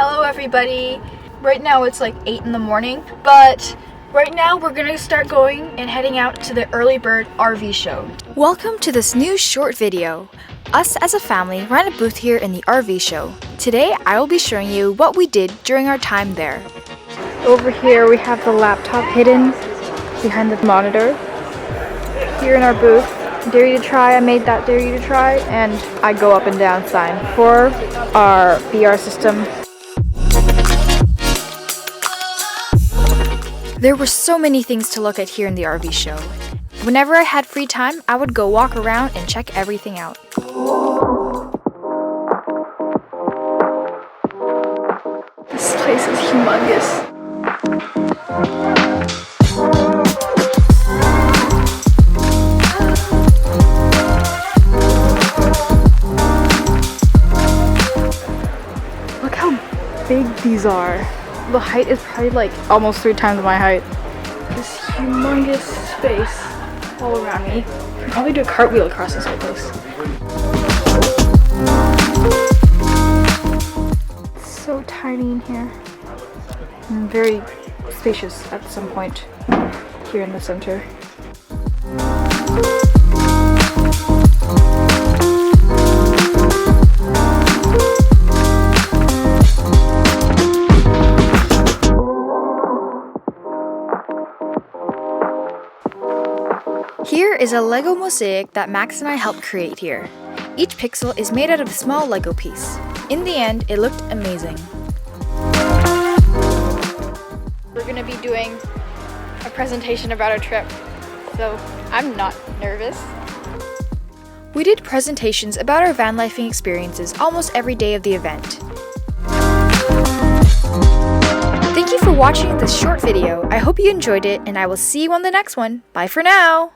Hello everybody. Right now it's like 8 in the morning, but right now we're gonna start going and heading out to the early bird RV show. Welcome to this new short video. Us as a family ran a booth here in the RV show. Today I will be showing you what we did during our time there. Over here we have the laptop hidden behind the monitor. Here in our booth, dare you to try, I made that dare you to try, and I go up and down sign for our VR system. There were so many things to look at here in the RV show. Whenever I had free time, I would go walk around and check everything out. This place is humongous. Look how big these are. The height is probably like almost 3 times my height. This humongous space all around me. I could probably do a cartwheel across this whole place. It's so tiny in here. And very spacious at some point here in the center. Here is a Lego mosaic that Max and I helped create here. Each pixel is made out of a small Lego piece. In the end, it looked amazing. We're gonna be doing a presentation about our trip, so I'm not nervous. We did presentations about our van lifing experiences almost every day of the event. Thank you for watching this short video. I hope you enjoyed it, and I will see you on the next one. Bye for now!